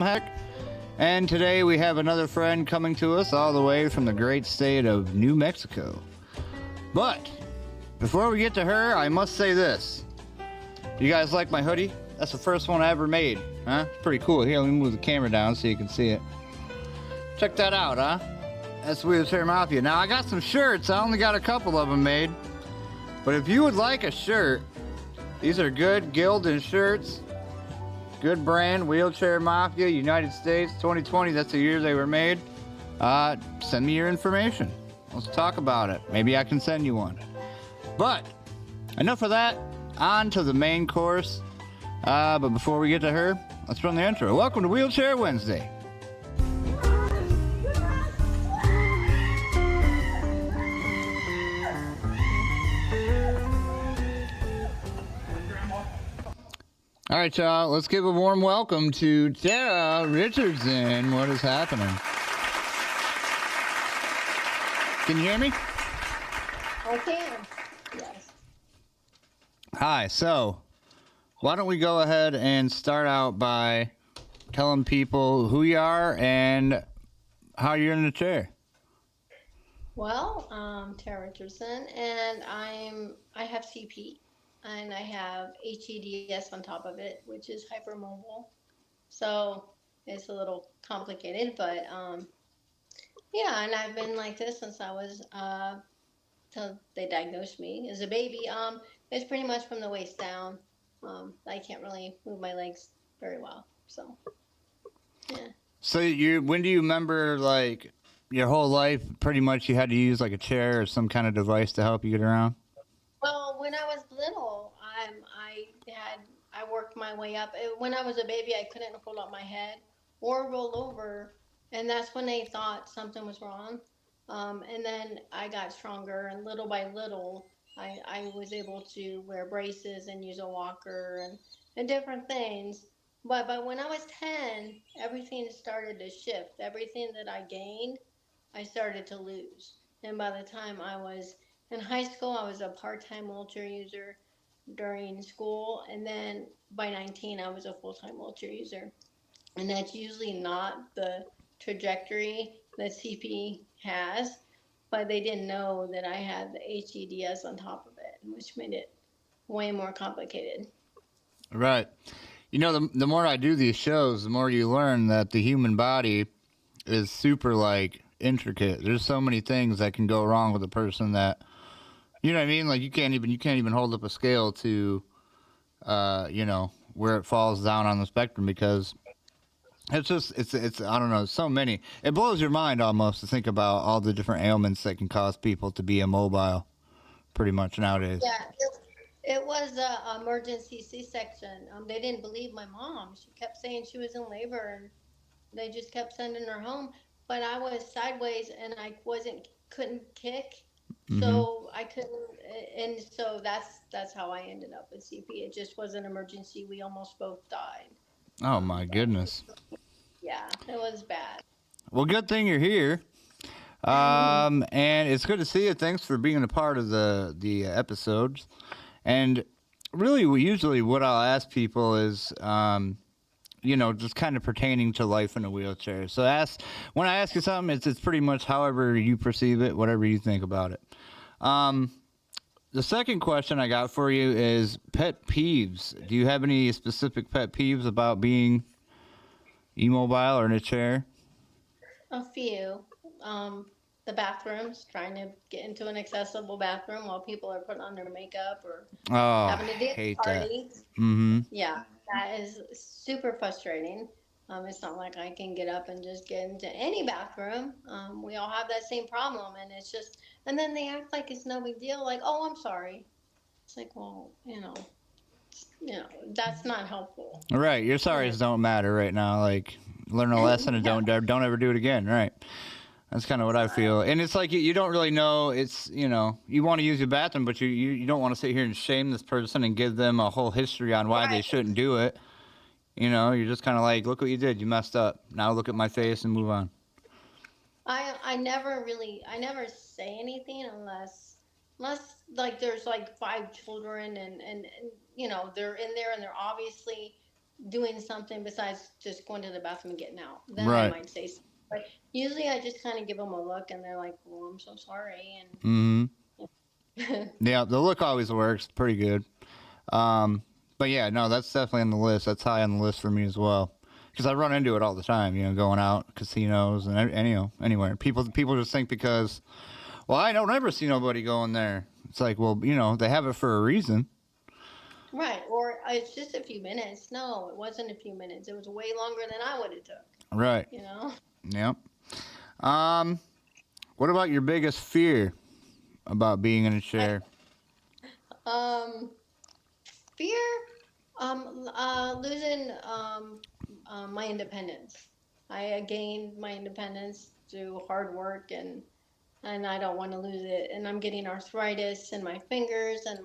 Heck. And today we have another friend coming to us all the way from the great state of New Mexico. But before we get to her, I must say this. Do you guys like my hoodie? That's the first one I ever made. Huh? It's pretty cool. Here, let me move the camera down so you can see it. Check that out, huh? That's Wheelchair Mafia. Now, I got some shirts. I only got a couple of them made. But if you would like a shirt, these are good Gildan shirts. Good brand, Wheelchair Mafia, United States, 2020. That's the year they were made. Send me your information. Let's talk about it. Maybe I can send you one. But enough of that. On to the main course. But before we get to her, let's run the intro. Welcome to Wheelchair Wednesday. All right, y'all, let's give a warm welcome to Tara Richardson. What is happening? Can you hear me? I can, yes. Hi, so why don't we go ahead and start out by telling people who you are and how you're in the chair. Well, Tara Richardson, and I have CP, and I have HEDS on top of it, which is hypermobile. So it's a little complicated, but yeah, and I've been like this since I was till they diagnosed me as a baby. It's pretty much from the waist down. I can't really move my legs very well, so yeah. So when do you remember, like, your whole life, pretty much you had to use like a chair or some kind of device to help you get around? Well, when I was little, I worked my way up. When I was a baby, I couldn't hold up my head or roll over, and that's when they thought something was wrong. And then I got stronger, and little by little, I was able to wear braces and use a walker and different things. But when I was 10, everything started to shift. Everything that I gained, I started to lose. And by the time I was in high school, I was a part-time wheelchair user during school, and then by 19, I was a full-time wheelchair user. And that's usually not the trajectory that CP has, but they didn't know that I had the HEDS on top of it, which made it way more complicated. Right. You know, the more I do these shows, the more you learn that the human body is super, like, intricate. There's so many things that can go wrong with a person that, you know what I mean? Like, you can't even hold up a scale to, you know, where it falls down on the spectrum, because it's I don't know, so many. It blows your mind almost to think about all the different ailments that can cause people to be immobile pretty much nowadays. Yeah, it was an emergency C-section. They didn't believe my mom. She kept saying she was in labor, and they just kept sending her home. But I was sideways, and I couldn't kick. So I couldn't, and so that's how I ended up with CP. It just was an emergency. We almost both died. Oh my goodness. Yeah, it was bad. Well, good thing you're here. And it's good to see you. Thanks for being a part of the episodes. And really, usually what I'll ask people is, you know, just kind of pertaining to life in a wheelchair. So when I ask you something, it's pretty much however you perceive it, whatever you think about it. The second question I got for you is pet peeves. Do you have any specific pet peeves about being immobile or in a chair? A few. The bathrooms, trying to get into an accessible bathroom while people are putting on their makeup or having a dance hate party. that. Mm-hmm. Yeah, that is super frustrating. It's not like I can get up and just get into any bathroom. We all have that same problem, and it's just, and then they act like it's no big deal, like, oh, I'm sorry. It's like, well, that's not helpful. Right, your sorries don't matter right now. Like, learn a lesson and don't ever do it again. Right. That's kind of what I feel. And it's like you don't really know. It's, you know, you want to use your bathroom, but you don't want to sit here and shame this person and give them a whole history on why they shouldn't do it. You know, you're just kind of like, look what you did. You messed up. Now look at my face and move on. I never say anything unless like there's like 5 children and they're in there and they're obviously doing something besides just going to the bathroom and getting out. Then I Right. might say something. But usually I just kind of give them a look and they're like, "Well, I'm so sorry." Mm-hmm. And Yeah, the look always works. Pretty good. Um, but yeah, no, that's definitely on the list. That's high on the list for me as well. Because I run into it all the time, going out casinos and anywhere. People just think because, well, I don't ever see nobody going there. It's like, well, they have it for a reason. right, or it's just a few minutes. No, it wasn't a few minutes. It was way longer than I would have took. Right. You know. Yep. Um, what about your biggest fear about being in a I, chair? um, fear, losing my independence. I gained my independence through hard work and I don't want to lose it. And I'm getting arthritis in my fingers and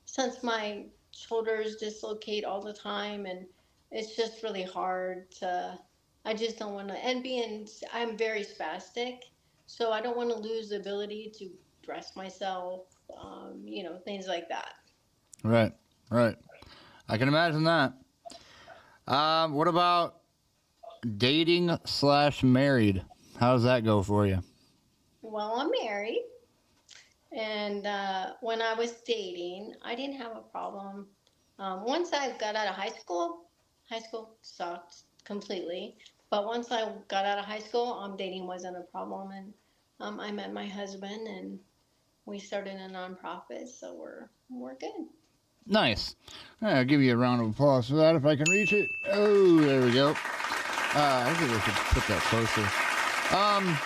since my shoulders dislocate all the time, and it's just really hard to. I just don't want to. And I'm very spastic, so I don't want to lose the ability to dress myself. Things like that. Right. Right. I can imagine that. What about dating/married? How does that go for you? Well, I'm married, and when I was dating, I didn't have a problem. Once I got out of high school sucked completely. But once I got out of high school, dating wasn't a problem, and I met my husband, and we started a nonprofit, so we're good. Nice. I'll give you a round of applause for that if I can reach it. Oh, there we go. I think we should put that closer. Um,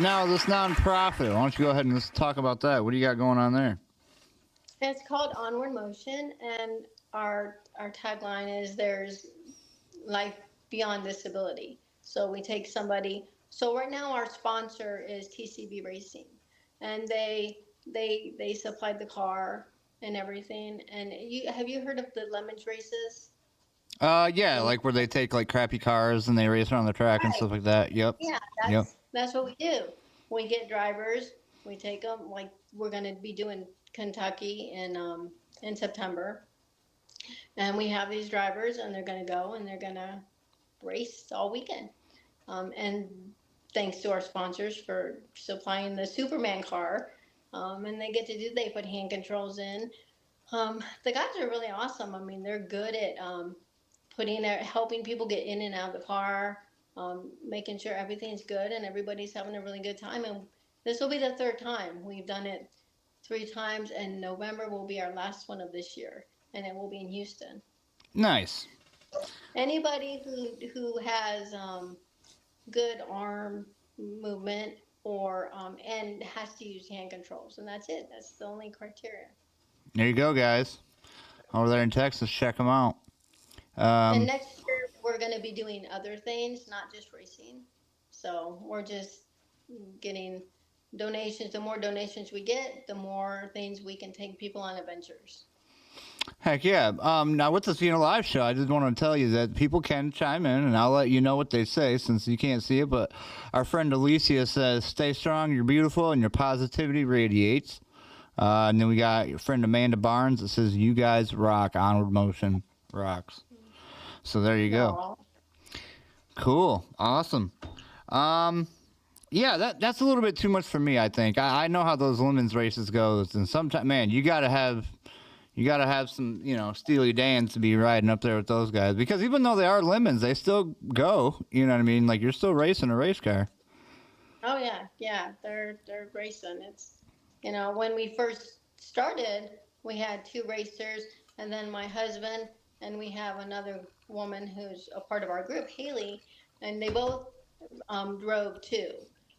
Now this nonprofit. Why don't you go ahead and let's talk about that? What do you got going on there? It's called Onward Motion, and our tagline is "There's life beyond disability." So we take somebody. So right now our sponsor is TCB Racing, and they supplied the car and everything. And have you heard of the Lemons races? Yeah, The like where they take like crappy cars and they race around the track and Right. stuff like that. Yep. Yeah, Yep. that's what we do. We get drivers. We take them. Like we're going to be doing Kentucky in September, and we have these drivers, and they're going to go and they're going to race all weekend. And thanks to our sponsors for supplying the Superman car. And they put hand controls in. The guys are really awesome. I mean, they're good at helping people get in and out of the car, making sure everything's good and everybody's having a really good time. And this will be the third time. We've done it three times, and November will be our last one of this year, and it will be in Houston. Nice. Anybody who has good arm movement or and has to use hand controls, and that's it. That's the only criteria. There you go, guys. Over there in Texas, check them out. And Um, next year we're going to be doing other things, not just racing. So we're just getting donations. The more donations we get, the more things we can take people on adventures. Heck yeah. Now with the Cena Live show, I just want to tell you that people can chime in, and I'll let you know what they say since you can't see it. But our friend Alicia says, "Stay strong, you're beautiful, and your positivity radiates." And then we got your friend Amanda Barnes that says, "You guys rock. Onward Motion rocks." So there you go. No, Cool. Awesome. Um, yeah, that's a little bit too much for me. I think I know how those lemons races goes, and sometimes, man, you gotta have some, Steely Dan to be riding up there with those guys because even though they are lemons, they still go. You know what I mean? Like you're still racing a race car. oh yeah, they're racing. It's when we first started, we had two racers, and then my husband, and we have another woman who's a part of our group, Haley, and they both drove too.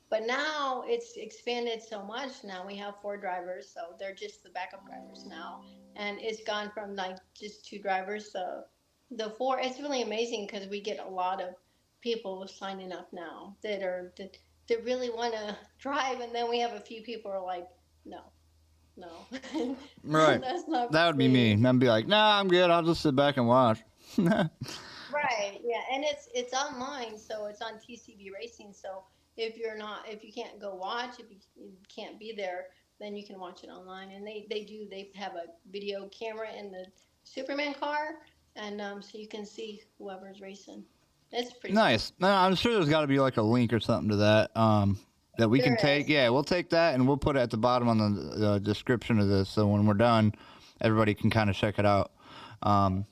But now it's expanded so much. Now we have four drivers, so they're just the backup drivers now, and it's gone from like just two drivers to the four. It's really amazing because we get a lot of people signing up now that really want to drive, and then we have a few people who are like, no, no, Right. that's not That would for be me. me. I'd be like, nah, I'm good. I'll just sit back and watch. Right, yeah, and it's online, so it's on TCB Racing. So if you can't go watch, if you can't be there, then you can watch it online. And they have a video camera in the Superman car, and so you can see whoever's racing. It's pretty cool. Nice. No, I'm sure there's got to be like a link or something to that. That we can There take. is. Yeah, we'll take that and we'll put it at the bottom on the description of this. So when we're done, everybody can kind of check it out. Um,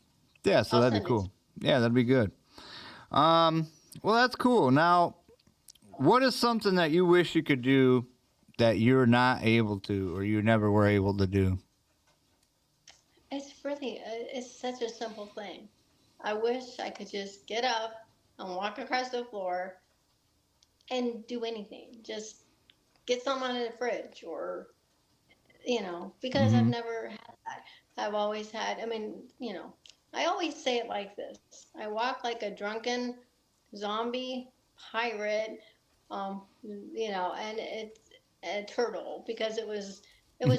yeah, so I'll that'd be send it. cool. Yeah, that'd be good. Well, that's cool. Now, what is something that you wish you could do that you're not able to, or you never were able to do? It's really, it's such a simple thing. I wish I could just get up and walk across the floor and do anything. Just get something out of the fridge or, because I've Mm-hmm. never had that. I've always had, I always say it like this. I walk like a drunken zombie pirate, and it's a turtle because it was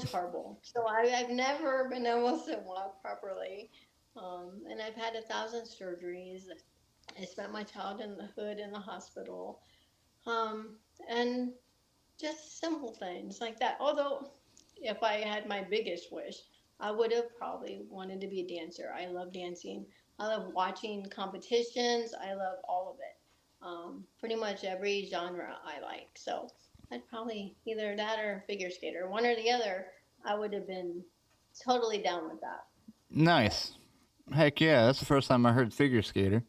horrible. So I've never been able to walk properly, and I've had 1,000 surgeries. I spent my childhood in the hood in the hospital, and just simple things like that. Although, if I had my biggest wish, I would have probably wanted to be a dancer. I love dancing. I love watching competitions. I love all of it. Pretty much every genre I like. So I'd probably either that or figure skater, one or the other. I would have been totally down with that. Nice. Heck yeah, that's the first time I heard figure skater.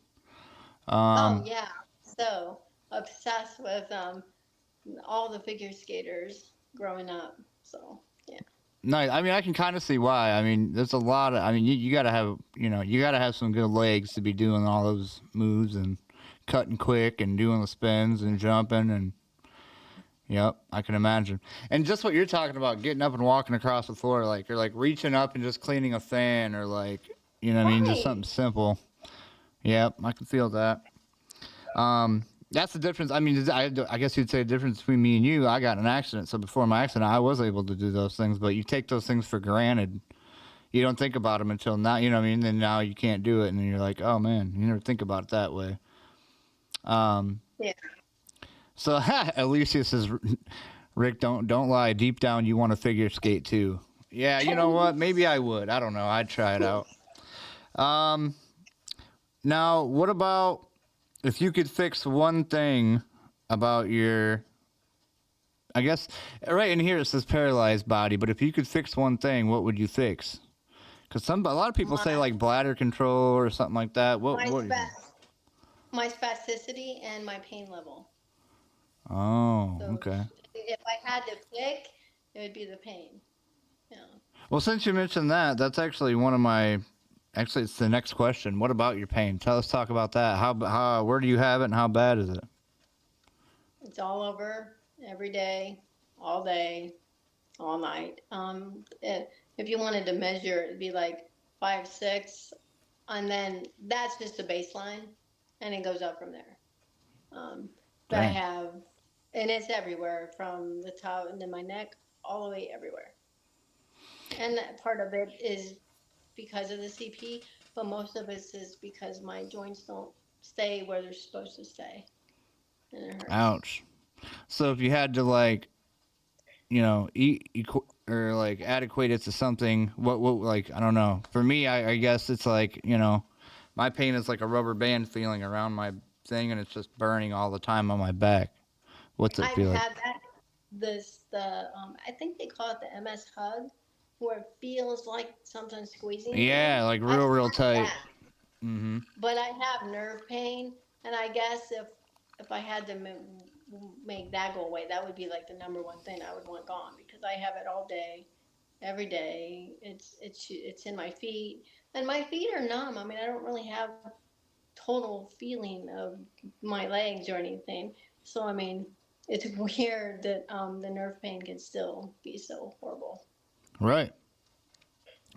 Oh Um, yeah, so obsessed with all the figure skaters growing up. So yeah. nice. I mean, I can kind of see why. I mean, there's a lot of. I mean, you got to have, you got to have some good legs to be doing all those moves and cutting quick and doing the spins and jumping and. Yep, I can imagine. And just what you're talking about, getting up and walking across the floor, like you're like reaching up and just cleaning a fan, or like, what I mean, just Right. something simple. Yep, I can feel that. That's the difference. I mean, I guess you'd say the difference between me and you. I got in an accident, so before my accident, I was able to do those things. But you take those things for granted. You don't think about them until now. You know what I mean? Then now you can't do it, and then you're like, oh man, you never think about it that way. Um, Yeah. so Alicia says, Rick, don't lie. Deep down, you want to figure skate too. Yeah, you know what? Maybe I would. I don't know. I'd try it out. Um, Now, what about if you could fix one thing about your, I guess, right in here it says paralyzed body, but if you could fix one thing, what would you fix? Because a lot of people say my like bladder control or something like that. my What? my spasticity and my pain level. Oh, So okay. if I had to pick, it would be the pain. Yeah. Well, since you mentioned that, that's actually one of my. Actually, it's the next question. What about your pain? Let's talk about that. Where do you have it, and how bad is it? It's all over every day, all night. If you wanted to measure, it'd be like 5, 6, and then that's just the baseline, and it goes up from there. Um, but I Dang. have, and it's everywhere from the top into my neck all the way everywhere. And that part of it is because of the CP, but most of it is because my joints don't stay where they're supposed to stay, and it hurts. Ouch. So if you had to like eat or like adequate it to something, what like I don't know. For me, I guess it's like my pain is like a rubber band feeling around my thing, and it's just burning all the time on my back. What's it I've feel like? had that. I think they call it the MS hug, where it feels like something's squeezing you. Yeah, like I've real had tight. that, Mm-hmm. but I have nerve pain, and I guess if I had to make that go away, that would be like the number one thing I would want gone because I have it all day, every day. It's in my feet, and my feet are numb. I mean, I don't really have total feeling of my legs or anything. So I mean, it's weird that the nerve pain can still be so horrible. Right.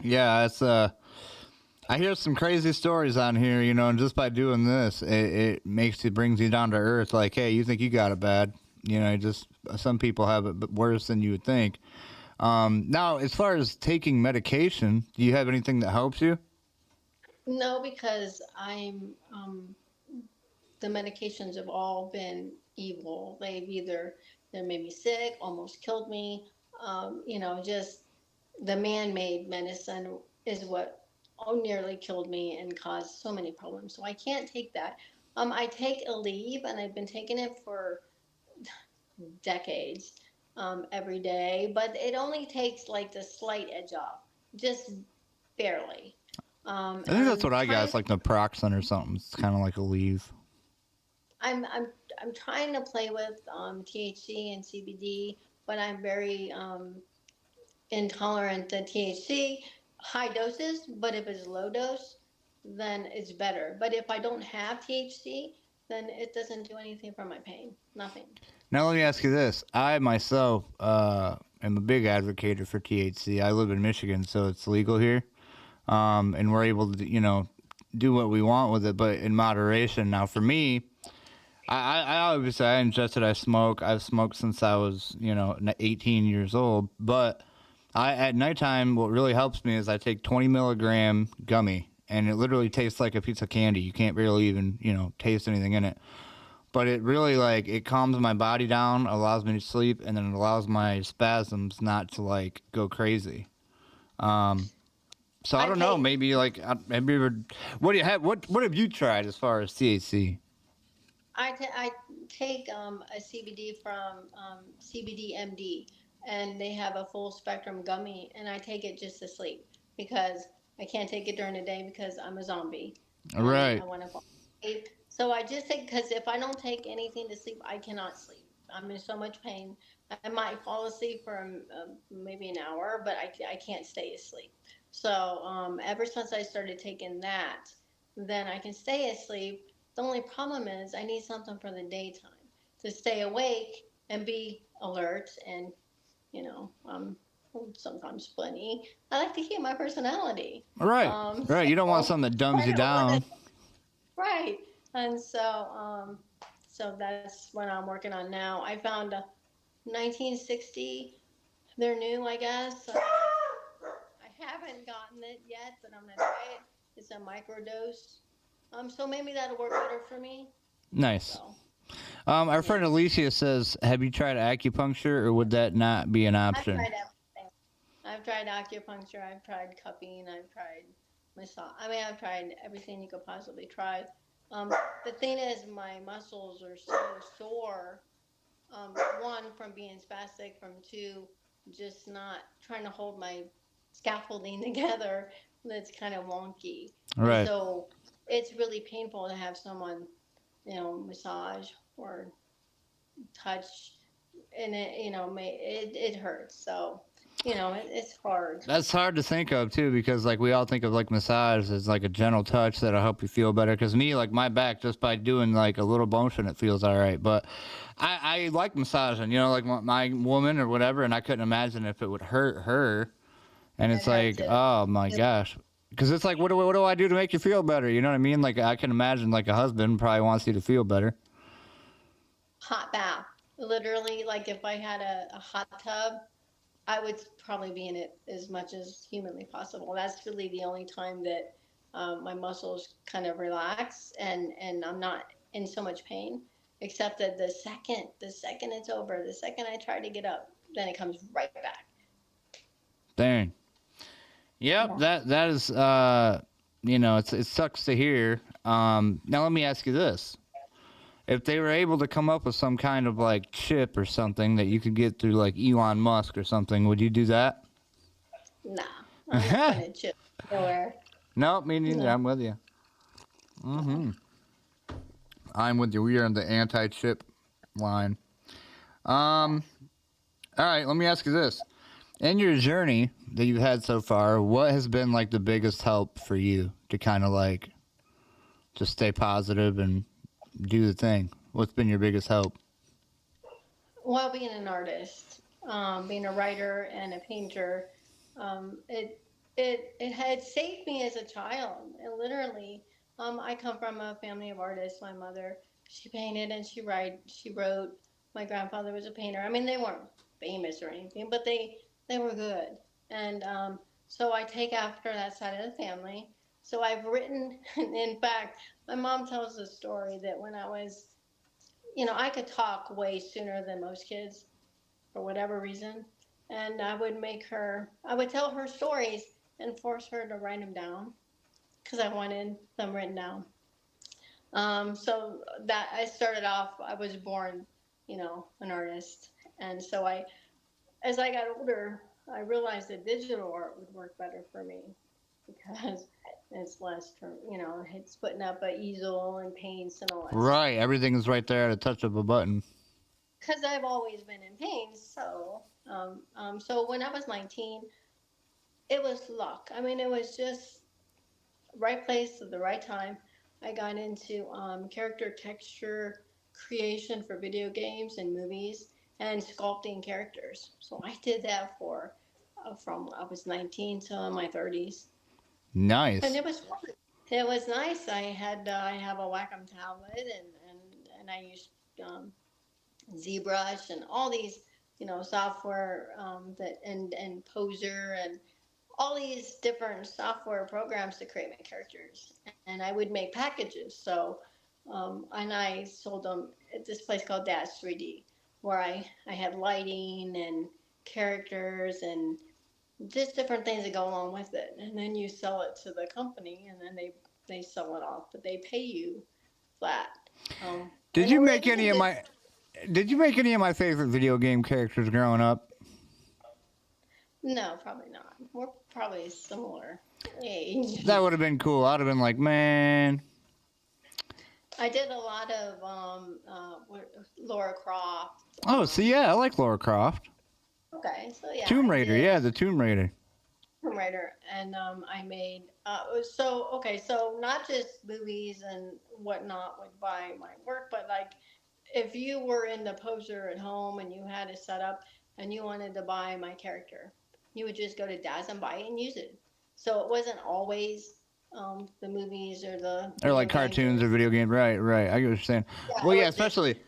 Yeah, it's I hear some crazy stories on here, and just by doing this, it brings you down to earth. Like, hey, you think you got it bad? Just some people have it worse than you would think. Now, as far as taking medication, do you have anything that helps you? No, because the medications have all been evil. They made me sick, almost killed me. Just the man-made medicine is what nearly killed me and caused so many problems. So I can't take that. I take a leave, and I've been taking it for decades, every day, but it only takes like the slight edge off, just barely. I And think that's what I got. trying. It's like naproxen or something. It's kind of like a leave. I'm I'm I'm trying to play with THC and CBD, but I'm very intolerant to THC, high doses. But if it's low dose, then it's better. But if I don't have THC, then it doesn't do anything for my pain. Nothing. Now let me ask you this: I myself am a big advocate for THC. I live in Michigan, so it's legal here, and we're able to, do what we want with it, but in moderation. Now, for me, I obviously I ingest it. I smoke. I've smoked since I was 18 years old. But I at nighttime, what really helps me is I take 20 milligram gummy, and it literally tastes like a piece of candy. You can't barely even taste anything in it. But it really like it calms my body down, allows me to sleep, and then it allows my spasms not to like go crazy. Um, so I I don't know. take Maybe like maybe what do you have? What have you tried as far as THC? I take a CBD from CBD MD, and they have a full spectrum gummy, and I take it just to sleep because I can't take it during the day because I'm a zombie. I Right. want to fall asleep, so I just take because if I don't take anything to sleep, I cannot sleep. I'm in so much pain. I might fall asleep for maybe an hour, but I can't stay asleep. So ever since I started taking that, then I can stay asleep. The only problem is I need something for the daytime to stay awake and be alert and, sometimes funny. I like to keep my personality. Right. Right. You don't want So something that dumbs I you don't want to, down. right. And so that's what I'm working on now. I found a 1960. They're new, I guess. I haven't gotten it yet, but I'm gonna try it. It's a microdose. So maybe that'll work better for me. Nice. So Our friend yeah, Alicia says, "Have you tried acupuncture, or would that not be an I've option?" tried everything. I've tried acupuncture. I've tried cupping. I've tried massage. I mean, I've tried everything you could possibly try. Um, the thing is, my muscles are so sore. One, from being spastic. From two, just not trying to hold my scaffolding together. That's kind of wonky, and Right. so it's really painful to have someone, massage or touch, and it hurts. So it's hard. That's hard to think of too, because like we all think of like massage as like a gentle touch that'll help you feel better. Because me, like my back, just by doing like a little motion, it feels all right. But I like massaging, like my woman or whatever, and I couldn't imagine if it would hurt her. And It it's hurts like, it. oh my gosh. Because it's like, what do I do to make you feel better? You know what I mean? Like, I can imagine, like, a husband probably wants you to feel better. Hot bath. Literally, like if I had a hot tub, I would probably be in it as much as humanly possible. That's really the only time that my muscles kind of relax, and I'm not in so much pain. Except that the second it's over, the second I try to get up, then it comes right back. Dang. Yep, Yeah. that is, it sucks to hear. Now let me ask you this. If they were able to come up with some kind of, like, chip or something that you could get through, like, Elon Musk or something, would you do that? Nah, I'm not putting chips nowhere. No, me neither. No, I'm with you. no. Mm-hmm. I'm with you. We are in the anti-chip line. Um, all right, let me ask you this. In your journey that you've had so far, what has been like the biggest help for you to kind of like just stay positive and do the thing? What's been your biggest help? Well, being an artist, being a writer and a painter, it had saved me as a child. And literally, I come from a family of artists. My mother, she painted and she wrote. My grandfather was a painter. I mean, they weren't famous or anything, but they were good. And so I take after that side of the family. So I've written. In fact, my mom tells the story that when I was, I could talk way sooner than most kids for whatever reason. And I would tell her stories and force her to write them down. because I wanted them written down. So that I started off, I was born, an artist. And so as I got older, I realized that digital art would work better for me because it's less, it's putting up an easel and paints and all that stuff. Right, everything is right there at a touch of a button. Because I've always been in paints, so when I was 19, it was luck. I mean, it was just right place at the right time. I got into character texture creation for video games and movies and sculpting characters. So I did that for from I was 19 till my 30s, and Nice. it was fun. It was nice. I have a Wacom tablet and I used um, ZBrush and all these software that and Poser and all these different software programs to create my characters, and I would make packages. So, and I sold them at this place called Dash 3D, where I had lighting and characters and just different things that go along with it. And then you sell it to the company, and then they sell it off, but they pay you flat. Did And you it make really any of did. my Did you make any of my favorite video game characters growing up? No, probably not. We're probably similar age. That would have been cool. I'd have been like, man. I did a lot of Laura Croft. Oh, see, yeah, I like Lara Croft. Okay, so yeah, Tomb I Raider, did yeah, the Tomb Raider. Tomb Raider, and I made so okay, so not just movies and whatnot would buy my work, but like if you were in the poser at home and you had it set up and you wanted to buy my character, you would just go to Daz and buy it and use it. So it wasn't always the movies or the Or video like games or cartoons or video games. Right, right. I get what you're saying. yeah, Well, it yeah, was just especially,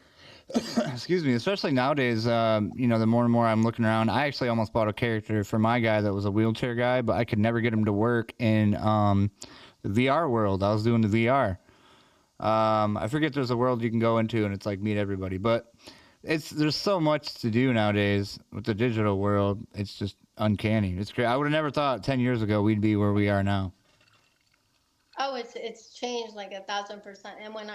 excuse me, especially nowadays, the more and more I'm looking around, I actually almost bought a character for my guy that was a wheelchair guy, but I could never get him to work in the VR world. I was doing the VR. I forget there's a world you can go into and it's like meet everybody, but there's so much to do nowadays with the digital world. It's just uncanny. It's great. I would have never thought 10 years ago we'd be where we are now. oh, it's changed like 1,000%. And when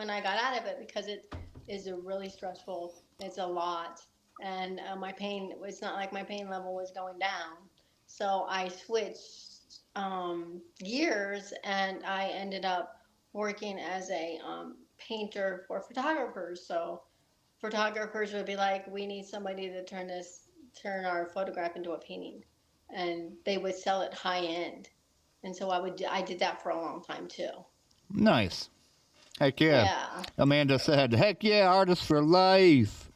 I got out of it, because it is a really stressful, it's a lot, and my pain. It's not like my pain level was going down, so I switched gears, and I ended up working as a painter for photographers. So photographers would be like, "We need somebody to turn our photograph into a painting," and they would sell it high end, and so I did that for a long time too. Nice. Heck yeah. Yeah. Amanda said, heck yeah, artist for life.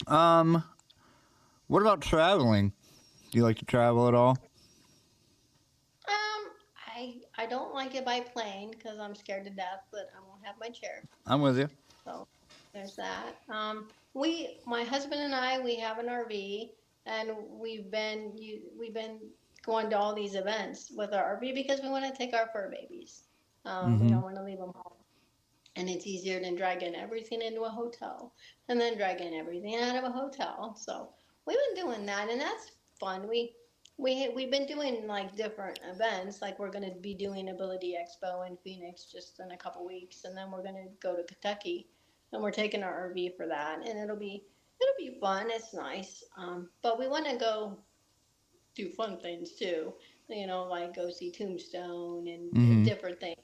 Um, what about traveling? Do you like to travel at all? I don't like it by plane because I'm scared to death, but I won't have my chair. I'm with you. So there's that. My husband and I, we have an RV, and we've been going to all these events with our RV because we want to take our fur babies. We Mm-hmm. don't want to leave them home. And it's easier than dragging everything into a hotel and then dragging everything out of a hotel. So we've been doing that, and that's fun. We've been doing like different events. Like we're going to be doing Ability Expo in Phoenix just in a couple weeks, and then we're going to go to Kentucky, and we're taking our RV for that, and it'll be fun. It's nice, but we want to go do fun things too. Like go see Tombstone and Mm-hmm. different things.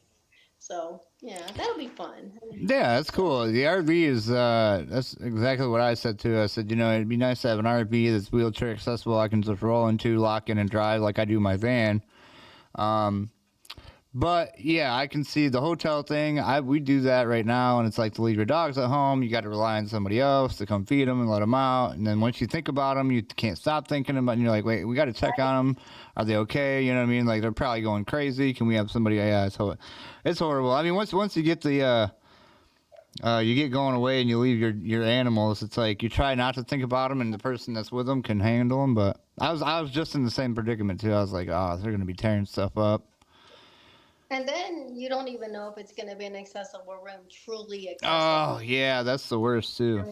So yeah, that'll be fun. Yeah, that's So cool. The RV is, that's exactly what I said too. I said, it'd be nice to have an RV that's wheelchair accessible. I can just roll into, lock in, and drive like I do my van. Um, But yeah, I can see the hotel thing. We do that right now, and it's like to leave your dogs at home. You got to rely on somebody else to come feed them and let them out. And then once you think about them, you can't stop thinking about. And you're like, wait, we got to check on them. Are they okay? You know what I mean? Like they're probably going crazy. Can we have somebody? Yeah, it's horrible. I mean, once you get you get going away and you leave your animals, it's like you try not to think about them, and the person that's with them can handle them. But I was just in the same predicament too. I was like, oh, they're gonna be tearing stuff up. and then you don't even know if it's going to be an accessible room, truly Oh accessible. yeah, that's the worst too.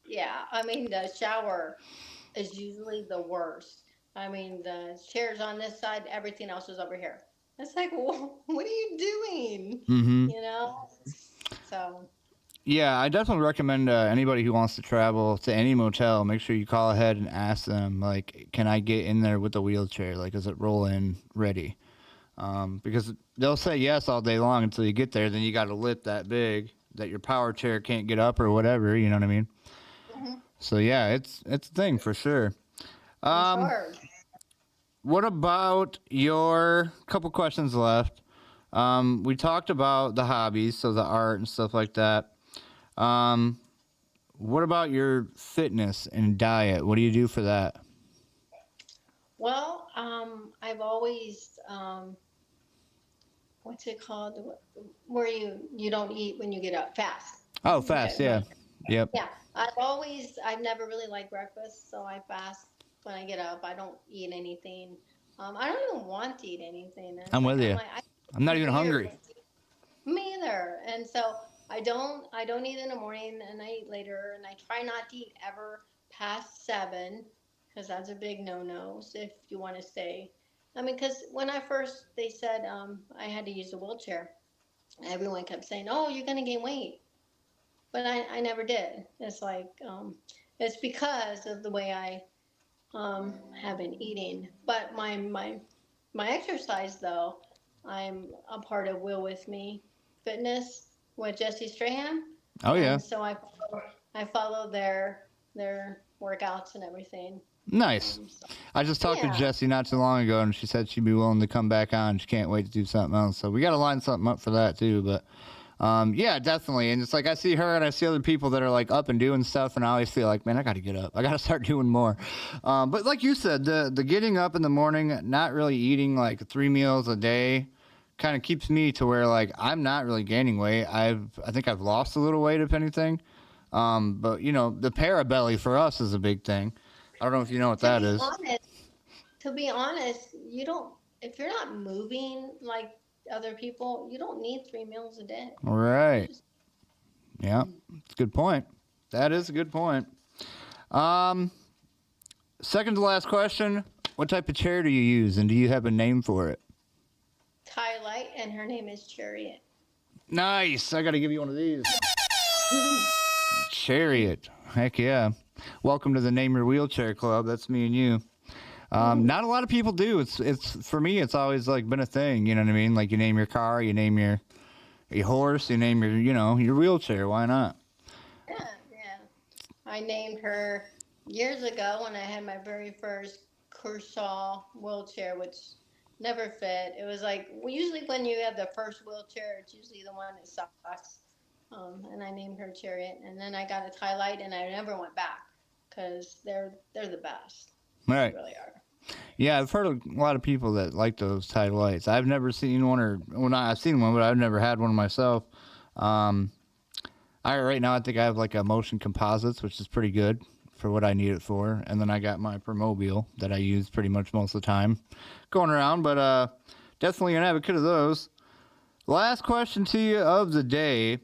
Yeah, I mean the shower is usually the worst. I mean, the chair's on this side, everything else is over here. It's like, what are you doing? Mm-hmm. You know? So, Yeah, I definitely recommend anybody who wants to travel to any motel, make sure you call ahead and ask them, like, can I get in there with the wheelchair? Like, is it roll-in ready? Because they'll say yes all day long until you get there. Then you got a lip that big that your power chair can't get up or whatever. You know what I mean? mhm, So yeah, it's a thing for sure. for Um, sure. what about your couple questions left? We talked about the hobbies, so the art and stuff like that. Um, what about your fitness and diet? What do you do for that? Well, I've always, what's it called? Where you don't eat when you get up, fast. Oh, fast, yeah, yep. Yeah, I've never really liked breakfast, so I fast when I get up. I don't eat anything. I don't even want to eat anything. And it's I'm with I'm you. like, I I'm not eat even weird. hungry. Me either. And so I don't eat in the morning, and I eat later, and I try not to eat ever past 7, because that's a big no-no. So if you want to stay, I mean, because when I first they said I had to use a wheelchair, everyone kept saying, "Oh, you're gonna gain weight," but I never did. It's like it's because of the way I have been eating. But my exercise though, I'm a part of Will With Me Fitness with Jesse Strahan, Oh yeah, and so I follow their workouts and everything. nice. So, I just talked to yeah, Jessie not too long ago, and she said she'd be willing to come back on. She can't wait to do something else. So we got to line something up for that too. But yeah, definitely. And it's like I see her and I see other people that are like up and doing stuff, and I always feel like, man, I got to get up. I got to start doing more. But like you said, the getting up in the morning, not really eating like 3 meals a day, kind of keeps me to where like I'm not really gaining weight. I think I've lost a little weight if anything. But you know, the parabelly for us is a big thing. I don't know if you know what to that be is. honest, you don't if you're not moving like other people, you don't need 3 meals a day. All You right. just Yeah, it's a good point. That is a good point. Um, second to last question. What type of chair do you use, and do you have a name for it? Ty Light, and her name is Chariot. Nice. I got to give you one of these. Chariot. Heck yeah. Welcome to the Name Your Wheelchair Club. That's me and you. Not a lot of people do. It's for me. It's always like been a thing. You know what I mean? Like you name your car, you name your horse, you name your your wheelchair. Why not? Yeah, yeah. I named her years ago when I had my very first Kershaw wheelchair, which never fit. It was like well, usually when you have the first wheelchair, it's usually the one that sucks. And I named her Chariot, and then I got a Tie Light, and I never went back because they're the best. All They right. really are. Yeah, I've heard a lot of people that like those Tide lights. I've never seen one, or well, not I've seen one, but I've never had one myself. Um, I right now I think I have like a motion composites, which is pretty good for what I need it for, and then I got my Permobile that I use pretty much most of the time going around. But definitely an advocate of those. Last question to you of the day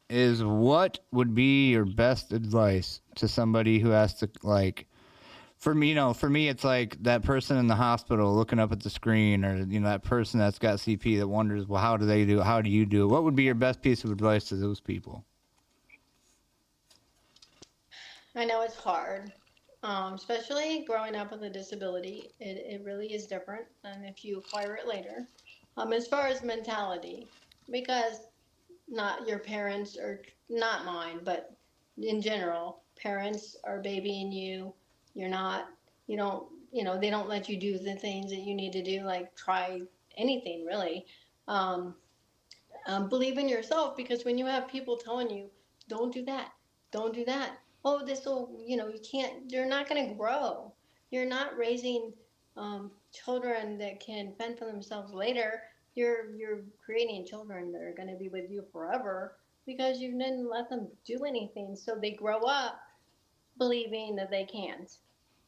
is: what would be your best advice to somebody who has to like? For me, it's like that person in the hospital looking up at the screen, or that person that's got CP that wonders, well, how do they do it? How do you do it? What would be your best piece of advice to those people? I know it's hard, especially growing up with a disability. It really is different than if you acquire it later. As far as mentality, because not your parents or not mine, but in general, parents are babying you. You're not, you don't, they don't let you do the things that you need to do, like try anything really. Um, believe in yourself because when you have people telling you, don't do that, don't do that. Oh, this will, you can't, you're not going to grow. You're not raising children that can fend for themselves later. You're creating children that are going to be with you forever because you didn't let them do anything. So they grow up believing that they can't.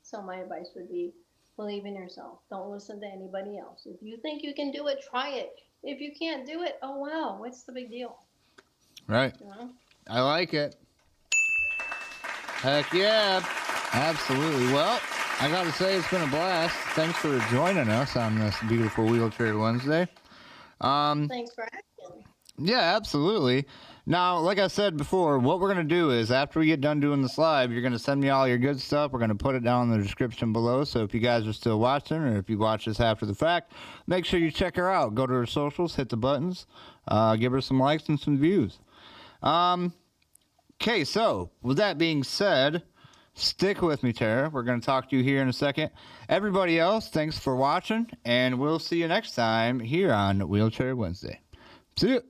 So my advice would be believe in yourself. Don't listen to anybody else. If you think you can do it, try it. If you can't do it, oh wow, what's the big deal? Right. You know? I like it. Heck yeah. Absolutely. Well, I gotta say, it's been a blast. Thanks for joining us on this beautiful Wheelchair Wednesday. Thanks for asking. Yeah, absolutely. Now, like I said before, what we're going to do is after we get done doing this live, you're going to send me all your good stuff. We're going to put it down in the description below. So if you guys are still watching or if you watch this after the fact, make sure you check her out. Go to her socials, hit the buttons, give her some likes and some views. Okay, so with that being said, stick with me, Tara. We're going to talk to you here in a second. Everybody else, thanks for watching, and we'll see you next time here on Wheelchair Wednesday. See you.